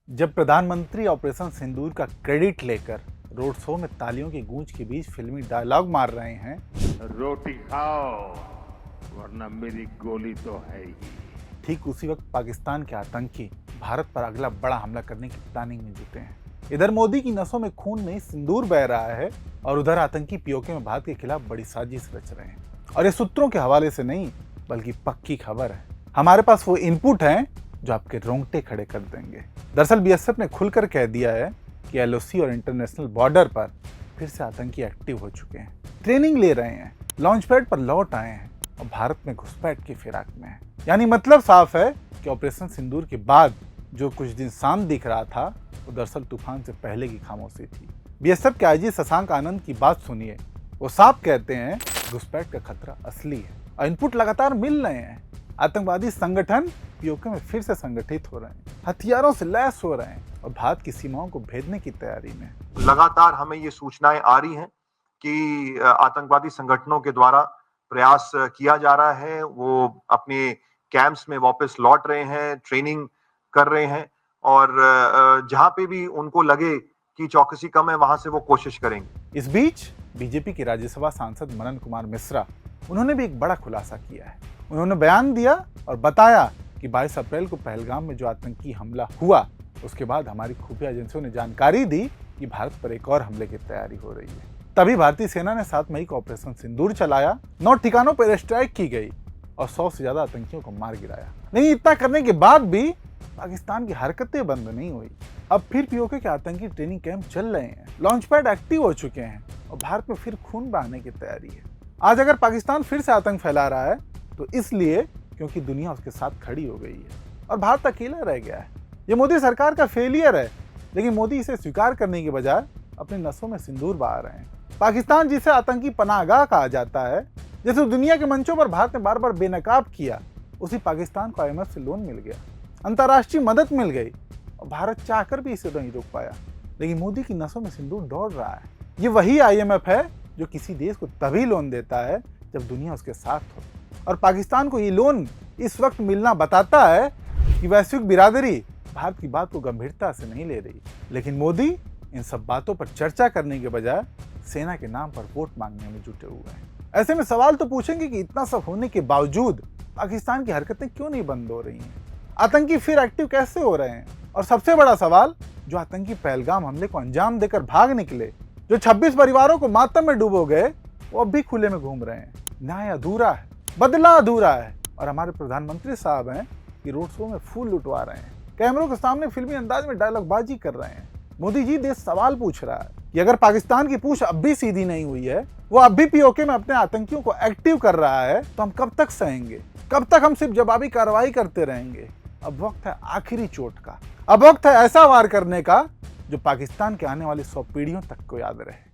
जब प्रधानमंत्री ऑपरेशन सिंदूर का क्रेडिट लेकर रोड शो में तालियों की गूंज के बीच फिल्मी डायलॉग मार रहे हैं, रोटी खाओ वरना मेरी गोली तो है ही। ठीक उसी वक्त पाकिस्तान के आतंकी भारत पर अगला बड़ा हमला करने की प्लानिंग में जुटे हैं। इधर मोदी की नसों में खून नहीं सिंदूर बह रहा है और उधर आतंकी पीओके में भारत के खिलाफ बड़ी साजिश रच रहे हैं। और ये सूत्रों के हवाले से नहीं बल्कि पक्की खबर है। हमारे पास वो इनपुट हैं जो आपके रोंगटे खड़े कर देंगे। दरअसल बीएसएफ ने खुलकर कह दिया है कि एलओसी और इंटरनेशनल बॉर्डर पर फिर से आतंकी एक्टिव हो चुके हैं, ट्रेनिंग ले रहे हैं, लॉन्च पैड पर लौट आए हैं और भारत में घुसपैठ की फिराक में है। यानी मतलब साफ है कि ऑपरेशन सिंदूर के बाद जो कुछ दिन शांत दिख रहा था वो दरअसल तूफान से पहले की खामोशी थी। बीएसएफ के आईजी शशांक आनंद की बात सुनिए। वो साफ कहते हैं घुसपैठ का खतरा असली है और इनपुट लगातार मिल रहे हैं। आतंकवादी संगठन पीओके में फिर से संगठित हो रहे हैं, हथियारों से लैस हो रहे हैं और भारत की सीमाओं को भेदने की तैयारी में। लगातार हमें ये सूचनाएं आ रही हैं कि आतंकवादी संगठनों के द्वारा प्रयास किया जा रहा है, वो अपने कैंप्स में वापस लौट रहे हैं, ट्रेनिंग कर रहे हैं और जहां पे भी उनको लगे कि चौकसी कम है वहां से वो कोशिश करेंगे। इस बीच बीजेपी के राज्यसभा सांसद मनन कुमार मिश्रा उन्होंने भी एक बड़ा खुलासा किया है। उन्होंने बयान दिया और बताया कि 22 अप्रैल को पहलगाम में जो आतंकी हमला हुआ उसके बाद हमारी खुफिया एजेंसियों ने जानकारी दी कि भारत पर एक और हमले की तैयारी हो रही है। तभी भारतीय सेना ने 7 मई को ऑपरेशन सिंदूर चलाया, 9 ठिकानों पर एयर स्ट्राइक की गई और 100 से ज्यादा आतंकियों को मार गिराया। लेकिन इतना करने के बाद भी पाकिस्तान की हरकतें बंद नहीं हुई। अब फिर पीओके के आतंकी ट्रेनिंग कैंप चल रहे हैं, लॉन्च पैड एक्टिव हो चुके हैं और भारत में फिर खून बहाने की तैयारी है। आज अगर पाकिस्तान फिर से आतंक फैला रहा है तो इसलिए क्योंकि दुनिया उसके साथ खड़ी हो गई है और भारत अकेला रह गया है। ये मोदी सरकार का फेलियर है, लेकिन मोदी इसे स्वीकार करने के बजाय अपनी नसों में सिंदूर बहा रहे हैं। पाकिस्तान जिसे आतंकी पनाहगाह कहा जाता है, जैसे दुनिया के मंचों पर भारत ने बार बार बेनकाब किया, उसी पाकिस्तान को आईएमएफ से लोन मिल गया, अंतर्राष्ट्रीय मदद मिल गई और भारत चाहकर भी इसे नहीं रोक पाया। लेकिन मोदी की नसों में सिंदूर दौड़ रहा है। ये वही आईएमएफ है जो किसी देश को तभी लोन देता है जब दुनिया उसके साथ हो, और पाकिस्तान को ये लोन इस वक्त मिलना बताता है कि वैश्विक बिरादरी भारत की बात को गंभीरता से नहीं ले रही। लेकिन मोदी इन सब बातों पर चर्चा करने के बजाय सेना के नाम पर वोट मांगने में जुटे हुए हैं। ऐसे में सवाल तो पूछेंगे कि इतना सब होने के बावजूद पाकिस्तान की हरकतें क्यों नहीं बंद हो रही हैं, आतंकी फिर एक्टिव कैसे हो रहे हैं, और सबसे बड़ा सवाल, जो आतंकी पहलगाम हमले को अंजाम देकर भाग निकले, जो 26 परिवारों को मातम में डूबो गए, वो अब भी खुले में घूम रहे हैं। न्याय अधूरा है, बदला अधूरा है और हमारे प्रधानमंत्री साहब हैं कि रोड शो में फूल लुटवा रहे हैं, कैमरों के सामने फिल्मी अंदाज में डायलॉग बाजी कर रहे हैं। मोदी जी, देश सवाल पूछ रहा है कि अगर पाकिस्तान की पूछ अब भी सीधी नहीं हुई है, वो अब भी पीओके में अपने आतंकियों को एक्टिव कर रहा है, तो हम कब तक सहेंगे? कब तक हम सिर्फ जवाबी कार्रवाई करते रहेंगे? अब वक्त है आखिरी चोट का, अब वक्त है ऐसा वार करने का जो पाकिस्तान के आने वाली 100 पीढ़ियों तक को याद रहे।